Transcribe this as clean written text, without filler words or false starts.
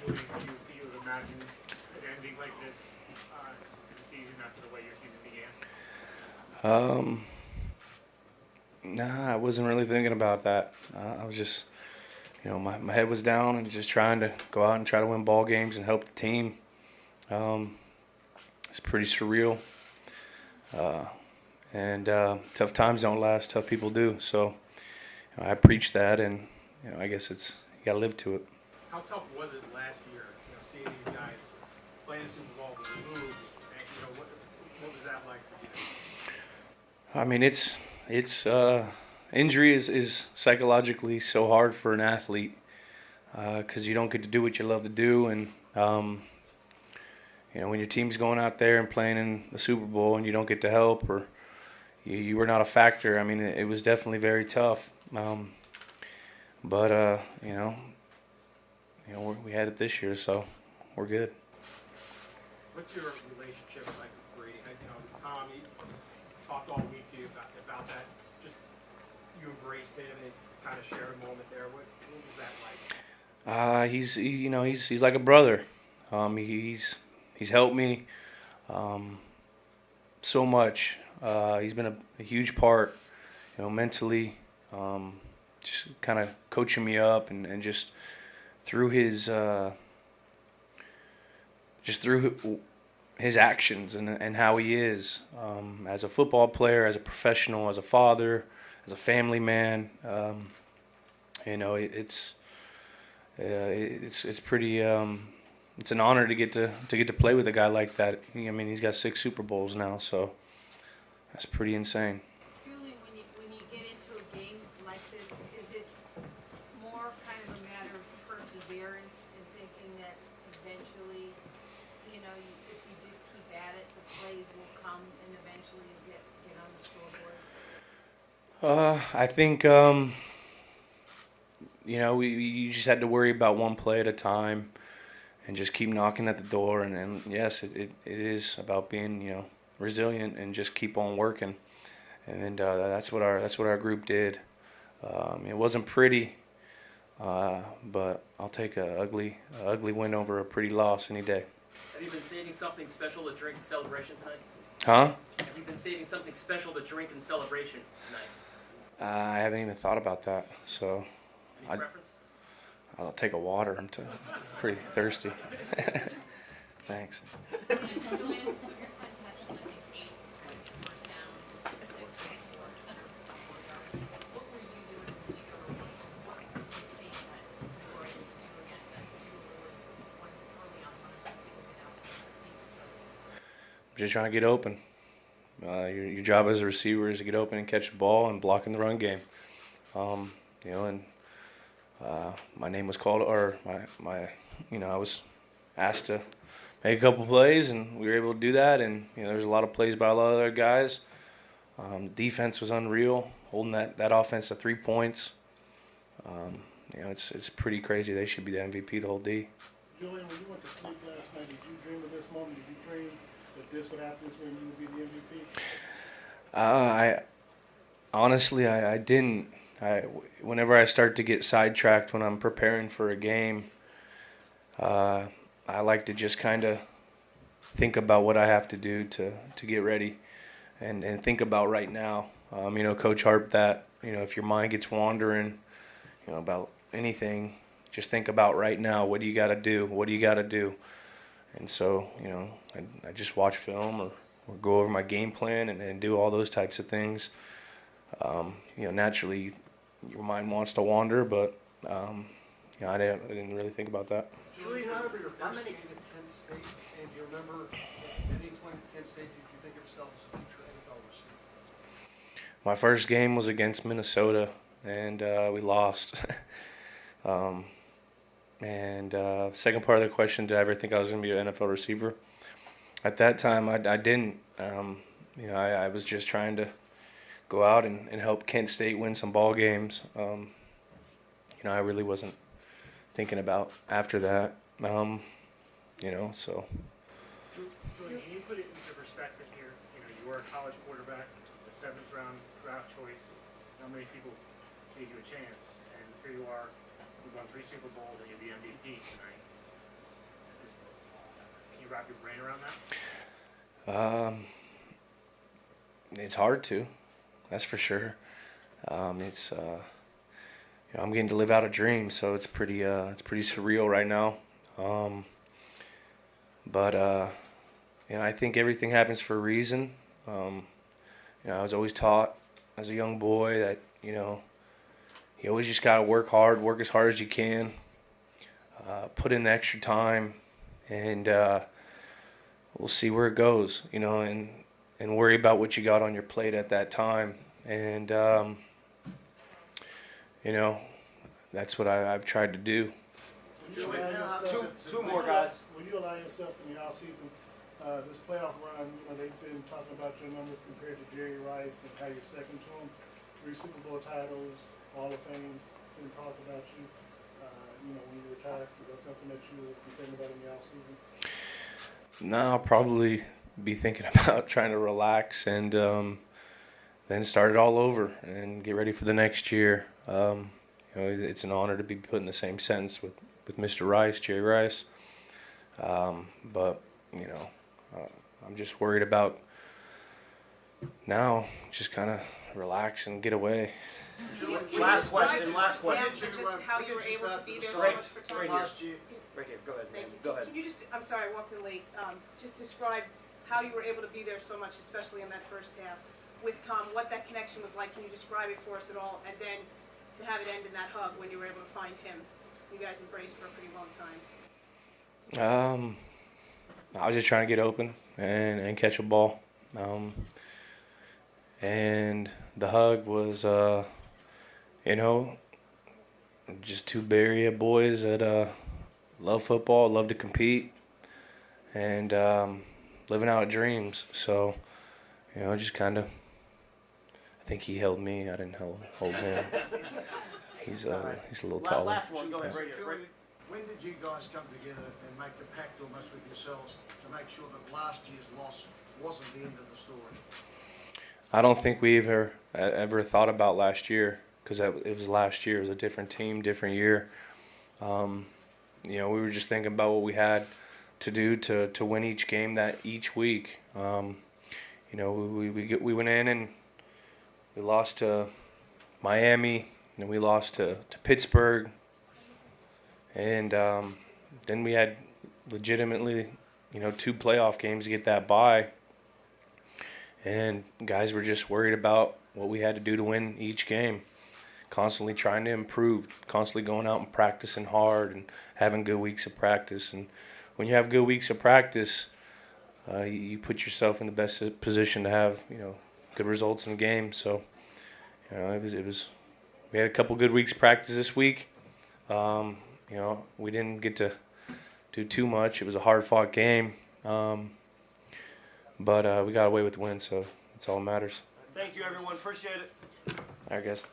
Julian, do you imagine it ending like this to the season after the way your season began? Nah, I wasn't really thinking about that. I was just, my head was down and just trying to go out and try to win ball games and help the team. It's pretty surreal. And tough times don't last, tough people do. So I preach that, and I guess you got to live to it. How tough was it last year, seeing these guys play in Super Bowl and lose? And, what was that like for you? I mean, it's injury is psychologically so hard for an athlete because you don't get to do what you love to do, and when your team's going out there and playing in the Super Bowl and you don't get to help or you were not a factor. I mean, it was definitely very tough. But we had it this year, so we're good. What's your relationship like with Brady? Tom, he talked all week to you about that. Just you embraced him and kind of shared a moment there. What was that like? He's like a brother. He's helped me so much. He's been a huge part, mentally, just kind of coaching me up and just through his actions and how he is as a football player, as a professional, as a father, as a family man. It's pretty. It's an honor to get to play with a guy like that. I mean, he's got 6 Super Bowls now, so that's pretty insane. Julian, when you get into a game like this, is it more kind of a matter of perseverance and thinking that eventually, if you just keep at it, the plays will come and eventually you get on the scoreboard? I think you just had to worry about one play at a time. And just keep knocking at the door, and yes, it is about being resilient and just keep on working, and that's what our group did. It wasn't pretty, but I'll take a ugly win over a pretty loss any day. Have you been saving something special to drink in celebration tonight? Huh? Have you been saving something special to drink in celebration tonight? I haven't even thought about that, so Any preference? I'll take a water. I'm pretty thirsty. Thanks. Julian, your 10 catches, I think 8 first downs, 6 yards center. What were you doing in particular? What were you seeing that you were able to do against that? Because you were really early on running something without deep success against them. I'm just trying to get open. Your job as a receiver is to get open and catch the ball and block in the run game. My name was called, or I was asked to make a couple plays, and we were able to do that. And there's a lot of plays by a lot of other guys. Defense was unreal, holding that offense to 3 points. It's pretty crazy. They should be the MVP, the whole D. Julian, when you went to sleep last night, did you dream of this moment? Did you dream that this would happen when you would be the MVP? I didn't. Whenever I start to get sidetracked when I'm preparing for a game, I like to just kind of think about what I have to do to get ready, and think about right now. Coach harped that if your mind gets wandering, about anything, just think about right now. What do you got to do? What do you got to do? And so I just watch film or go over my game plan and do all those types of things. Naturally, your mind wants to wander, but I didn't really think about that. Julian, how about your first game at Kent State? And do you remember at any point at Kent State did you think of yourself as a future NFL receiver? My first game was against Minnesota, and we lost. Second part of the question, did I ever think I was going to be an NFL receiver? At that time, I didn't. I was just trying to go out and help Kent State win some ball games. I really wasn't thinking about after that. So. Julian, can you put it into perspective here? You were a college quarterback, the 7th round draft choice. Not many people gave you a chance, and here you are. You've won 3 Super Bowls, and you're the MVP tonight. wrap your brain around that? It's hard to, that's for sure. I'm getting to live out a dream, so it's pretty surreal right now. But I think everything happens for a reason. I was always taught as a young boy that you always just gotta work hard, work as hard as you can, put in the extra time, and we'll see where it goes. And worry about what you got on your plate at that time. And that's what I've tried to do. Two more guys. Will you allow yourself in the offseason, this playoff run, they've been talking about your numbers compared to Jerry Rice and how you're second to him. 3 Super Bowl titles, Hall of Fame, been talked about you, when you retire. Is that something that you would be thinking about in the offseason? No, I'll probably be thinking about trying to relax and then start it all over and get ready for the next year. It's an honor to be put in the same sentence with Mr. Rice, Jerry Rice. But I'm just worried about now just kind of relax and get away. Last question. Just how you were able to be there so much for Tom. Last year, Right here, go ahead. Thank you. Go ahead. Can you just, I'm sorry, I walked in late, just describe how you were able to be there so much, especially in that first half with Tom, what that connection was like. Can you describe it for us at all? And then to have it end in that hug when you were able to find him. You guys embraced for a pretty long time. I was just trying to get open and catch a ball. And the hug was, just 2 Bay Area boys that love football, love to compete, and living out dreams. So, just kind of, I think he held me. I didn't hold him. He's a little taller. Last one, go ahead. Right here. Julian, when did you guys come together and make the pact almost with yourselves to make sure that last year's loss wasn't the end of the story? I don't think we ever thought about last year because it was last year. It was a different team, different year. We were just thinking about what we had to do to win each game each week. We went in and we lost to Miami and we lost to Pittsburgh, and then we had legitimately 2 playoff games to get that bye. And guys were just worried about what we had to do to win each game. Constantly trying to improve, constantly going out and practicing hard and having good weeks of practice. And when you have good weeks of practice, you put yourself in the best position to have good results in games. So it was. We had a couple good weeks of practice this week. We didn't get to do too much. It was a hard-fought game. But we got away with the win, so that's all that matters. Thank you, everyone. Appreciate it. All right, guys.